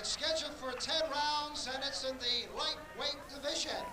It's scheduled for 10 rounds, and it's in the lightweight division.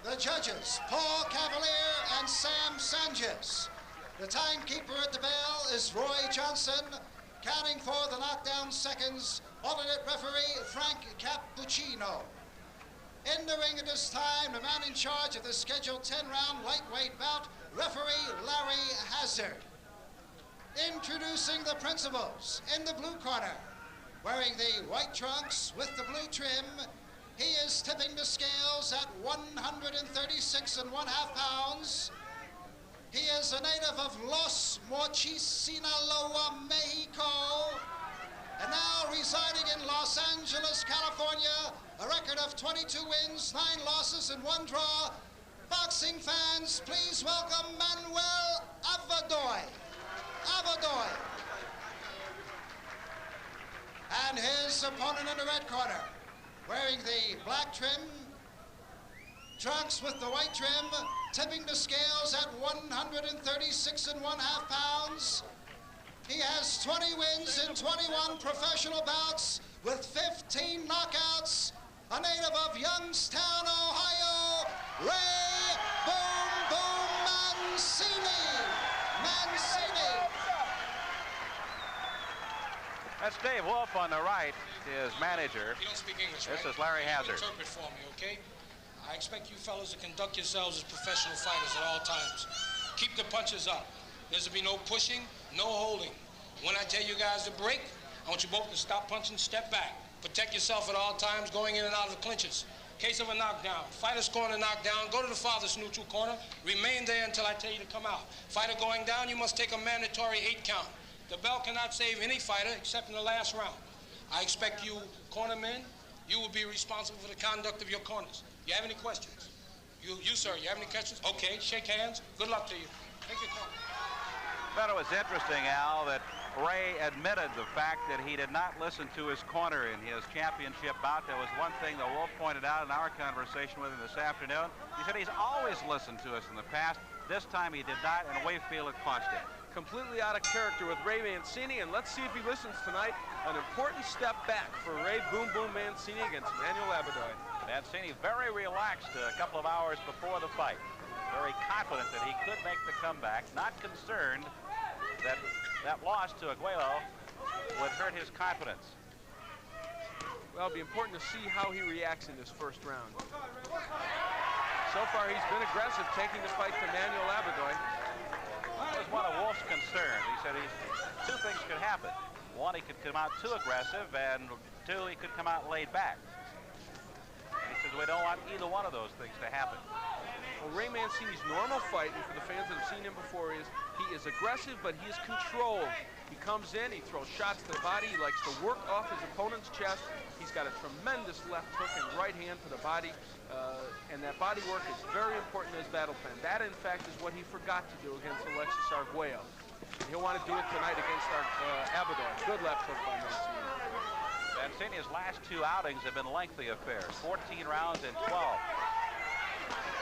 The judges, Paul Cavalier and Sam Sanchez. The timekeeper at the bell is Roy Johnson. Counting for the knockdown seconds, alternate referee Frank Cappuccino. In the ring at this time, the man in charge of the scheduled 10-round lightweight bout, referee Larry Hazard. Introducing the principals in the blue corner, wearing the white trunks with the blue trim, he is tipping the scales at 136.5 pounds. He is a native of Los Mochis, Sinaloa, Mexico, and now residing in Los Angeles, California, a record of 22 wins, 9 losses, and 1 draw. Boxing fans, please welcome Manuel Abedoy. And his opponent in the red corner, wearing the black trim, trunks with the white trim, tipping the scales at 136.5 pounds. He has 20 wins in 21 professional bouts with 15 knockouts. A native of Youngstown, Ohio, Ray Boom Boom Mancini. That's Dave Wolf on the right, his manager. You don't speak English, This right? is Larry Hazard. Interpret for me, okay? I expect you fellas to conduct yourselves as professional fighters at all times. Keep the punches up. There's to be no pushing, no holding. When I tell you guys to break, I want you both to stop punching, step back. Protect yourself at all times, going in and out of the clinches. Case of a knockdown. Fighter scoring a knockdown, go to the farthest neutral corner. Remain there until I tell you to come out. Fighter going down, you must take a mandatory 8 count. The bell cannot save any fighter except in the last round. I expect you cornermen, you will be responsible for the conduct of your corners. You have any questions? You sir, you have any questions? Okay, shake hands. Good luck to you. Take your corner. I thought it was interesting, Al, that Ray admitted the fact that he did not listen to his corner in his championship bout. There was one thing that Wolf pointed out in our conversation with him this afternoon. He said he's always listened to us in the past. This time he did not, and we feel it cost him. Completely out of character with Ray Mancini, and let's see if he listens tonight. An important step back for Ray Boom Boom Mancini against Manuel Abedoy. Mancini very relaxed a couple of hours before the fight. Very confident that he could make the comeback, not concerned that that loss to Aguero would hurt his confidence. Well, it'll be important to see how he reacts in this first round. So far, he's been aggressive, taking the fight to Manuel Abedoy. That was one of Wolf's concerns. He said two things could happen. One, he could come out too aggressive, and 2, he could come out laid back. And he says we don't want either one of those things to happen. Well, Ray Mancini's normal fight, and for the fans that have seen him before, is he is aggressive, but he is controlled. He comes in, he throws shots to the body, he likes to work off his opponent's chest. He's got a tremendous left hook and right hand to the body, and that body work is very important in his battle plan. That, in fact, is what he forgot to do against Alexis Arguello. And he'll want to do it tonight against Abedoy. Good left hook by Mancini. Mancini's last 2 outings have been lengthy affairs, 14 rounds and 12.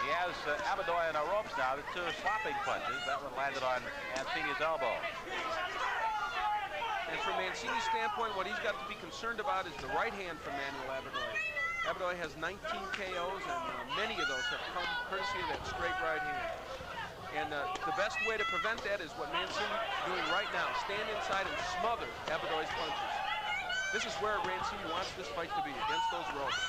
He has Abedoy on the ropes now, the 2 slopping punches. That one landed on Mancini's elbow. And from Mancini's standpoint, what he's got to be concerned about is the right hand from Manuel Abedoy. Abedoy has 19 KOs, and many of those have come courtesy of that straight right hand. And the best way to prevent that is what Mancini is doing right now. Stand inside and smother Abedoy's punches. This is where Mancini wants this fight to be, against those ropes.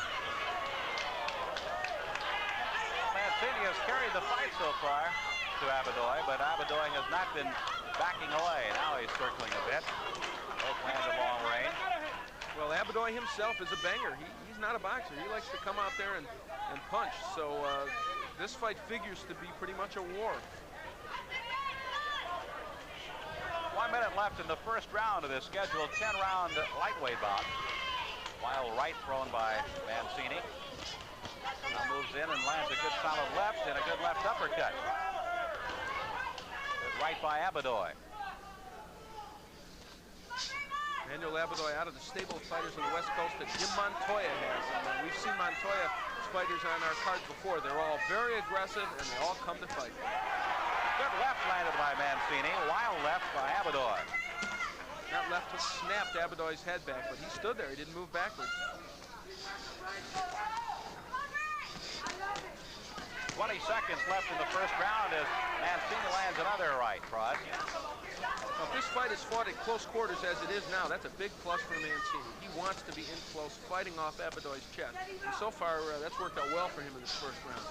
Mancini has carried the fight so far to Abedoy, but Abedoy has not been backing away. Now he's circling a bit. Both land at long range. Well, Abedoy himself is a banger. He's not a boxer. He likes to come out there and punch. So this fight figures to be pretty much a war. 1 minute left in the first round of this scheduled 10-round lightweight bout. Wild right thrown by Mancini. Now moves in and lands a good solid left and a good left uppercut. Good right by Abedoy. Manuel Abedoy out of the stable of fighters on the West Coast that Jim Montoya has. And we've seen Montoya's fighters on our cards before. They're all very aggressive and they all come to fight. Good left landed by Mancini. Wild left by Abedoy. That left hook snapped Abedoy's head back, but he stood there. He didn't move backwards. 20 seconds left in the first round as Mancini lands another right, Rod. Well, if this fight is fought at close quarters as it is now, that's a big plus for Mancini. He wants to be in close, fighting off Abedoy's chest. And so far, that's worked out well for him in this first round.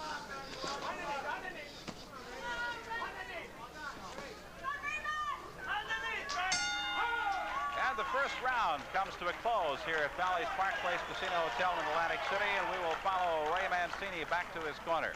And the first round comes to a close here at Bally's Park Place Casino Hotel in Atlantic City, and we will follow Ray Mancini back to his corner.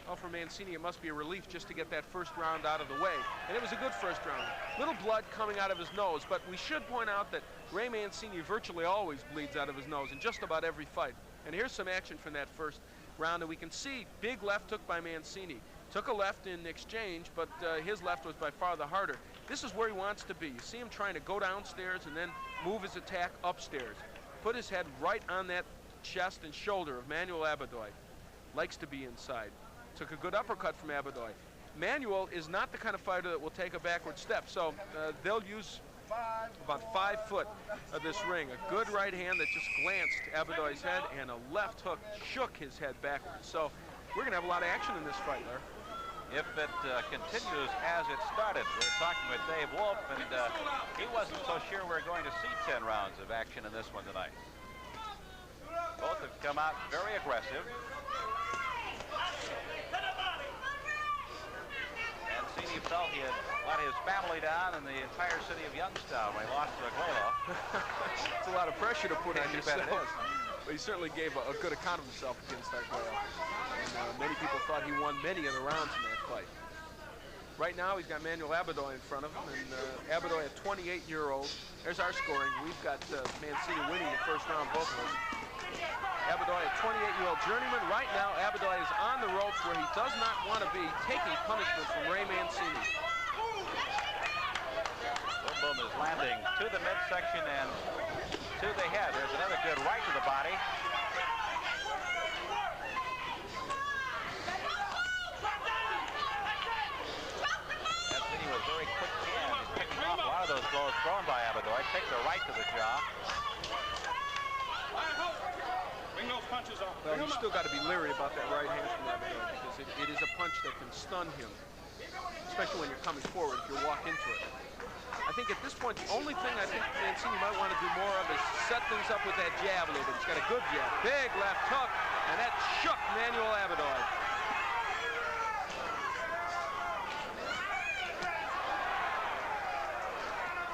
Well, for Mancini, it must be a relief just to get that first round out of the way. And it was a good first round. Little blood coming out of his nose, but we should point out that Ray Mancini virtually always bleeds out of his nose in just about every fight. And here's some action from that first round, and we can see big left hook by Mancini. Took a left in exchange, but his left was by far the harder. This is where he wants to be. You see him trying to go downstairs and then move his attack upstairs. Put his head right on that chest and shoulder of Manuel Abedoy. Likes to be inside. Took a good uppercut from Abedoy. Manuel is not the kind of fighter that will take a backward step, so they'll use about 5 foot of this ring. A good right hand that just glanced Abedoy's head, and a left hook shook his head backwards. So we're going to have a lot of action in this fight, Larry. If it continues as it started. We're talking with Dave Wolf, and he wasn't so sure we're going to see 10 rounds of action in this one tonight. Both have come out very aggressive. Mancini felt he had let his family down and the entire city of Youngstown when he lost to Aguero. It's a lot of pressure to put on yourself. It is. But he certainly gave a good account of himself against Aguero. And many people thought he won many of the rounds in that fight. Right now, he's got Manuel Abedoy in front of him, and Abedoy, a 28-year-old. There's our scoring. We've got Mancini winning the first round, both of us. Abedoy, a 28-year-old journeyman. Right now, Abedoy is on the ropes where he does not want to be, taking punishment from Ray Mancini. Boom is landing to the midsection and to the head. There's another good right to the body. Mancini was very quick hand. He's picking off a lot of those blows thrown by Abedoy. Takes a right to the jaw. Well, you've still got to be leery about that right hand from Abedoy because it is a punch that can stun him, especially when you're coming forward if you walk into it. I think at this point, the only thing I think Mancini might want to do more of is set things up with that jab a little bit. He's got a good jab. Big left hook, and that shook Manuel Abedoy.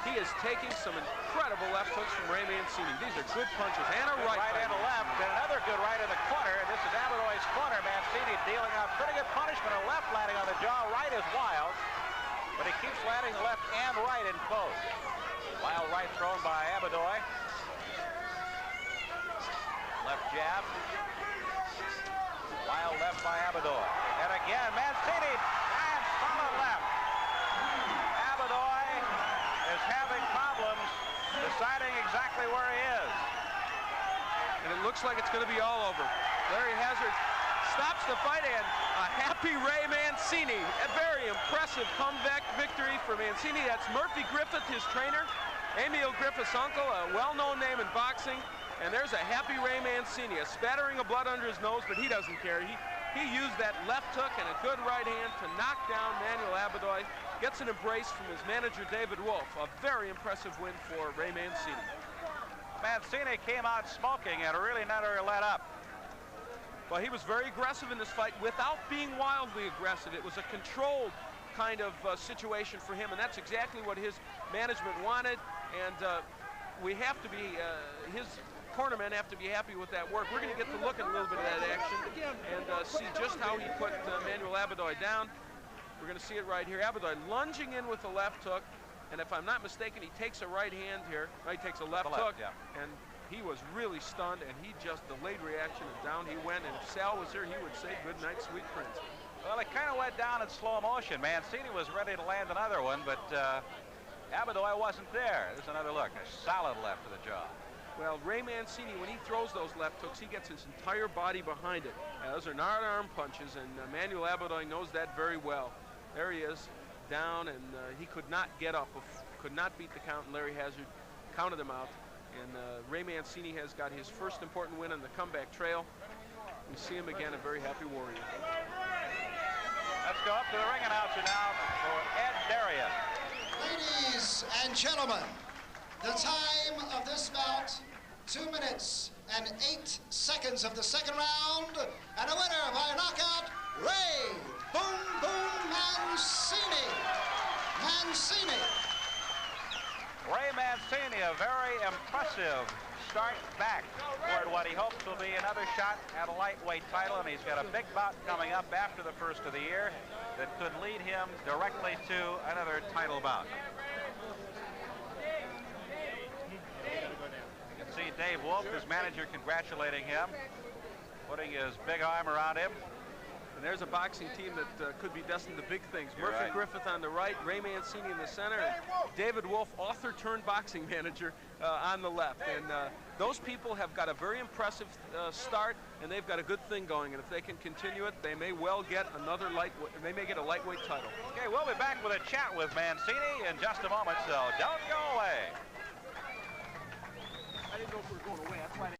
He is taking some incredible left hooks from Ray Mancini. These are good punches, and a right and a left, and another good right in the corner. This is Abedoy's corner. Mancini dealing out pretty good punishment. A left landing on the jaw. Right is wild, but he keeps landing left and right in close. Wild right thrown by Abedoy. Left jab. Wild left by Abedoy. And again, Mancini, and solid left. Abedoy is having problems deciding exactly where he is. And it looks like it's going to be all over. Larry Hazard stops the fight, and a happy Ray Mancini. A very impressive comeback victory for Mancini. That's Murphy Griffith, his trainer. Emil Griffith's uncle, a well-known name in boxing. And there's a happy Ray Mancini, a spattering of blood under his nose, but he doesn't care. He used that left hook and a good right hand to knock down Manuel Abedoy. Gets an embrace from his manager, David Wolf. A very impressive win for Ray Mancini. Mancini came out smoking and really never let up. Well, he was very aggressive in this fight without being wildly aggressive. It was a controlled kind of situation for him, and that's exactly what his management wanted. And we have to be, his cornermen have to be happy with that work. We're going to get to look at a little bit of that action and see just how he put Manuel Abedoy down. We're going to see it right here. Abedoy lunging in with the left hook, and if I'm not mistaken, he takes a right hand here. No, he takes a left hook, yeah. And he was really stunned, and he just delayed reaction, and down he went. And if Sal was here, he would say, "Good night, sweet prince." Well, it kind of went down in slow motion. Mancini was ready to land another one, but Abedoy wasn't there. There's another look. A solid left to the jaw. Well, Ray Mancini, when he throws those left hooks, he gets his entire body behind it. Those are not arm punches, and Manuel Abedoy knows that very well. There he is, down, and he could not get up could not beat the count, and Larry Hazard counted him out. And Ray Mancini has got his first important win on the comeback trail. We see him again, a very happy warrior. Let's go up to the ring announcer now for Ed Darius. Ladies and gentlemen, the time of this bout, 2 minutes and 8 seconds of the second round, and a winner by knockout, Ray Boom Boom Mancini. Mancini. Ray Mancini, a very impressive start back toward what he hopes will be another shot at a lightweight title, and he's got a big bout coming up after the first of the year that could lead him directly to another title bout. You can see Dave Wolf, his manager, congratulating him, putting his big arm around him. And there's a boxing team that could be destined to big things. You're Murphy right. Griffith on the right, Ray Mancini in the center, and David Wolf, author turned boxing manager, on the left. And those people have got a very impressive start, and they've got a good thing going. And if they can continue it, they may well get another lightweight. They may get a lightweight title. Okay, we'll be back with a chat with Mancini in just a moment, so don't go away. I didn't know if we were going away. That's why I didn't